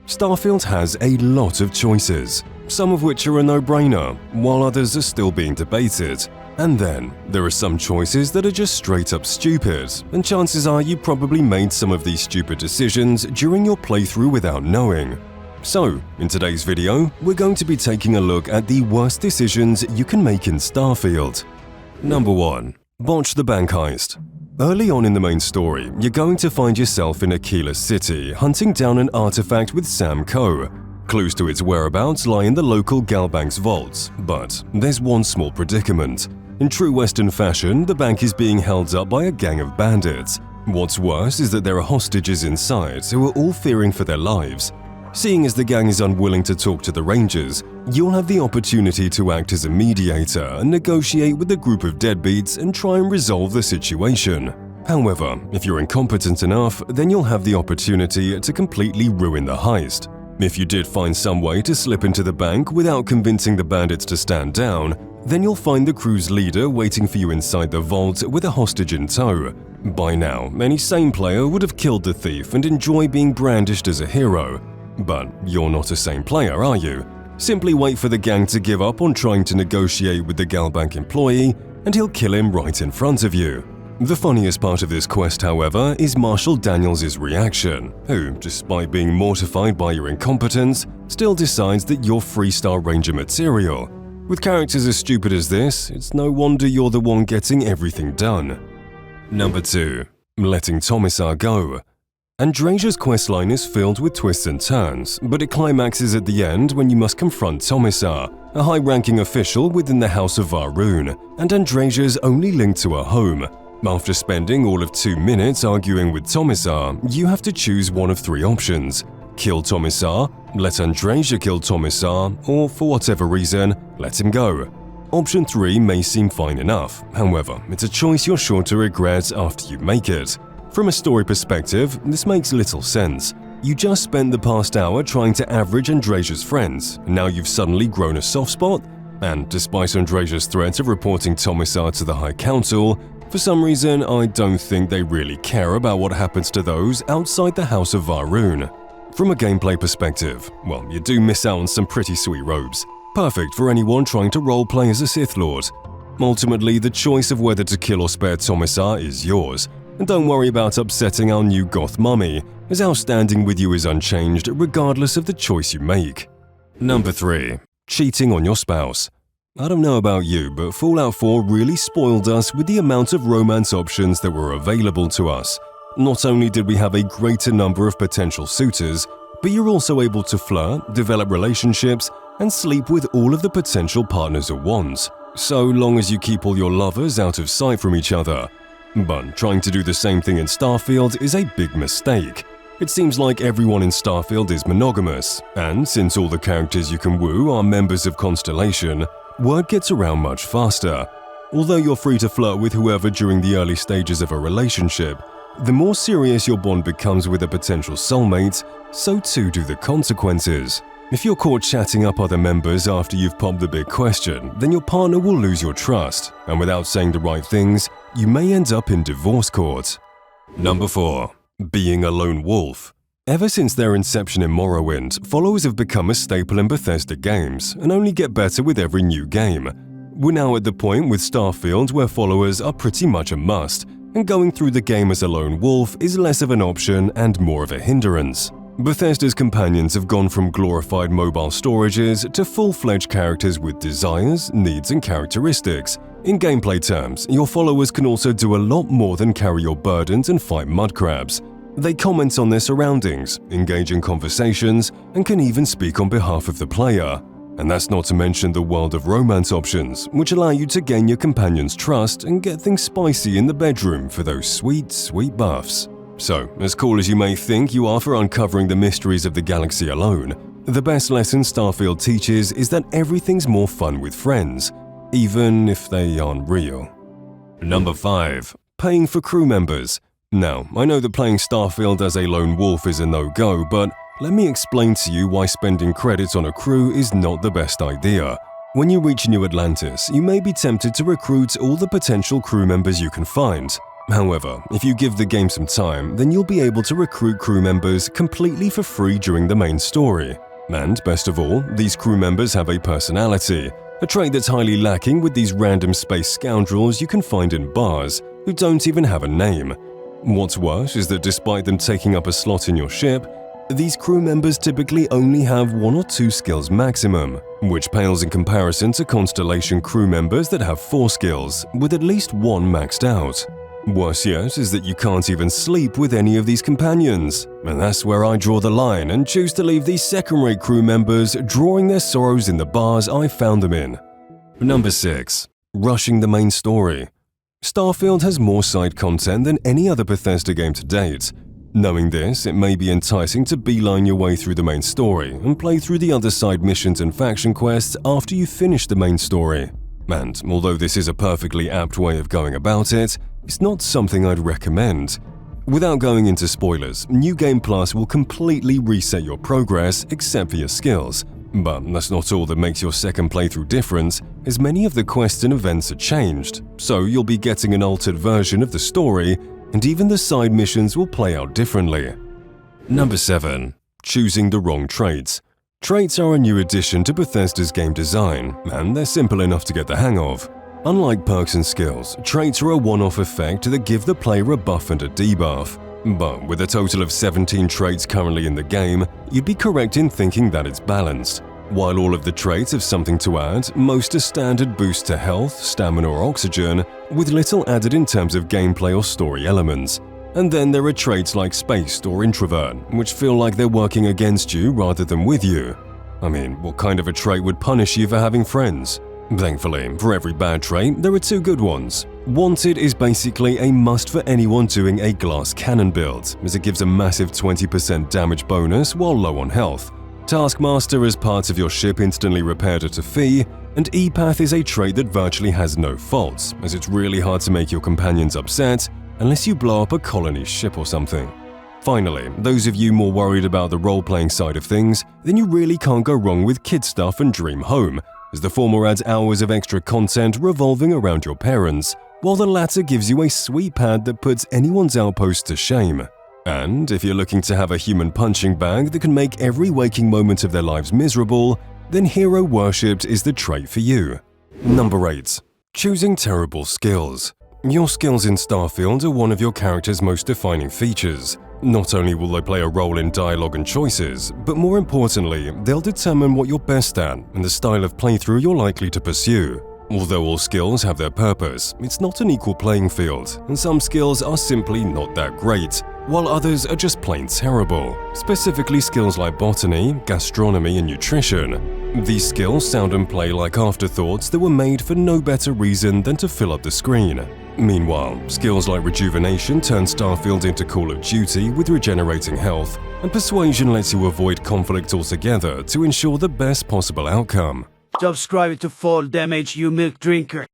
Starfield has a lot of choices, some of which are a no-brainer, while others are still being debated. And then, there are some choices that are just straight up stupid, and chances are you probably made some of these stupid decisions during your playthrough without knowing. So, in today's video, we're going to be taking a look at the worst decisions you can make in Starfield. Number 1. Botch the bank heist. Early on in the main story, you're going to find yourself in Aquila City hunting down an artifact with Sam Coe. Clues to its whereabouts lie in the local Galbank's vaults, but there's one small predicament. In true Western fashion, the bank is being held up by a gang of bandits. What's worse is that there are hostages inside who are all fearing for their lives. Seeing as the gang is unwilling to talk to the Rangers, you'll have the opportunity to act as a mediator and negotiate with a group of deadbeats and try and resolve the situation. However, if you're incompetent enough, then you'll have the opportunity to completely ruin the heist. If you did find some way to slip into the bank without convincing the bandits to stand down, then you'll find the crew's leader waiting for you inside the vault with a hostage in tow. By now, any sane player would have killed the thief and enjoy being brandished as a hero. But you're not a sane player, are you? Simply wait for the gang to give up on trying to negotiate with the Galbank employee, and he'll kill him right in front of you. The funniest part of this quest, however, is Marshall Daniels' reaction, who, despite being mortified by your incompetence, still decides that you're Freestar Ranger material. With characters as stupid as this, it's no wonder you're the one getting everything done. Number 2. Letting Tomisar go. Andresia's questline is filled with twists and turns, but it climaxes at the end when you must confront Tomisar, a high-ranking official within the House of Va'ruun, and Andresia's only link to her home. After spending all of 2 minutes arguing with Tomisar, you have to choose one of 3 options: kill Tomisar, let Andresia kill Tomisar, or for whatever reason, let him go. Option 3 may seem fine enough, however, it's a choice you're sure to regret after you make it. From a story perspective, this makes little sense. You just spent the past hour trying to average Andresia's friends, and now you've suddenly grown a soft spot? And despite Andresia's threat of reporting Tomisar to the High Council, for some reason I don't think they really care about what happens to those outside the House of Va'ruun. From a gameplay perspective, well, you do miss out on some pretty sweet robes. Perfect for anyone trying to roleplay as a Sith Lord. Ultimately, the choice of whether to kill or spare Tomisar is yours. And don't worry about upsetting our new goth mummy, as our standing with you is unchanged regardless of the choice you make. Number 3. Cheating on your spouse. I don't know about you, but Fallout 4 really spoiled us with the amount of romance options that were available to us. Not only did we have a greater number of potential suitors, but you're also able to flirt, develop relationships, and sleep with all of the potential partners at once, so long as you keep all your lovers out of sight from each other. But trying to do the same thing in Starfield is a big mistake. It seems like everyone in Starfield is monogamous, and since all the characters you can woo are members of Constellation, word gets around much faster. Although you're free to flirt with whoever during the early stages of a relationship, the more serious your bond becomes with a potential soulmate, so too do the consequences. If you're caught chatting up other members after you've popped the big question, then your partner will lose your trust, and without saying the right things, you may end up in divorce court. Number 4. Being a lone wolf. Ever since their inception in Morrowind, followers have become a staple in Bethesda games, and only get better with every new game. We're now at the point with Starfield where followers are pretty much a must, and going through the game as a lone wolf is less of an option and more of a hindrance. Bethesda's companions have gone from glorified mobile storages to full-fledged characters with desires, needs, and characteristics. In gameplay terms, your followers can also do a lot more than carry your burdens and fight mudcrabs. They comment on their surroundings, engage in conversations, and can even speak on behalf of the player. And that's not to mention the world of romance options, which allow you to gain your companion's trust and get things spicy in the bedroom for those sweet, sweet buffs. So, as cool as you may think you are for uncovering the mysteries of the galaxy alone, the best lesson Starfield teaches is that everything's more fun with friends, even if they aren't real. Number 5. Paying for crew members. Now, I know that playing Starfield as a lone wolf is a no-go, but let me explain to you why spending credits on a crew is not the best idea. When you reach New Atlantis, you may be tempted to recruit all the potential crew members you can find. However, if you give the game some time, then you'll be able to recruit crew members completely for free during the main story. And best of all, these crew members have a personality, a trait that's highly lacking with these random space scoundrels you can find in bars who don't even have a name. What's worse is that despite them taking up a slot in your ship, these crew members typically only have 1 or 2 skills maximum, which pales in comparison to Constellation crew members that have 4 skills, with at least 1 maxed out. Worse yet is that you can't even sleep with any of these companions, and that's where I draw the line and choose to leave these second-rate crew members drawing their sorrows in the bars I found them in. Number 6. Rushing the main story. Starfield has more side content than any other Bethesda game to date. Knowing this, it may be enticing to beeline your way through the main story and play through the other side missions and faction quests after you finish the main story. And although this is a perfectly apt way of going about it, it's not something I'd recommend. Without going into spoilers, New Game Plus will completely reset your progress except for your skills. But that's not all that makes your second playthrough different, as many of the quests and events are changed, so you'll be getting an altered version of the story, and even the side missions will play out differently. Number 7. Choosing the wrong traits. Traits are a new addition to Bethesda's game design, and they're simple enough to get the hang of. Unlike perks and skills, traits are a one-off effect that give the player a buff and a debuff. But with a total of 17 traits currently in the game, you'd be correct in thinking that it's balanced. While all of the traits have something to add, most are standard boosts to health, stamina or oxygen, with little added in terms of gameplay or story elements. And then there are traits like Spaced or Introvert, which feel like they're working against you rather than with you. I mean, what kind of a trait would punish you for having friends? Thankfully, for every bad trait, there are 2 good ones. Wanted is basically a must for anyone doing a glass cannon build, as it gives a massive 20% damage bonus while low on health. Taskmaster is part of your ship instantly repaired at a fee, and E-Path is a trait that virtually has no faults, as it's really hard to make your companions upset unless you blow up a colony's ship or something. Finally, those of you more worried about the role-playing side of things, then you really can't go wrong with Kid Stuff and Dream Home, as the former adds hours of extra content revolving around your parents, while the latter gives you a sweet pad that puts anyone's outpost to shame. And if you're looking to have a human punching bag that can make every waking moment of their lives miserable, then Hero Worshipped is the trait for you. Number 8. Choosing terrible skills. Your skills in Starfield are one of your character's most defining features. Not only will they play a role in dialogue and choices, but more importantly, they'll determine what you're best at and the style of playthrough you're likely to pursue. Although all skills have their purpose, it's not an equal playing field, and some skills are simply not that great, while others are just plain terrible, specifically skills like botany, gastronomy, and nutrition. These skills sound and play like afterthoughts that were made for no better reason than to fill up the screen. Meanwhile, skills like rejuvenation turn Starfield into Call of Duty with regenerating health, and persuasion lets you avoid conflict altogether to ensure the best possible outcome. Subscribe to Fall Damage, you milk drinker.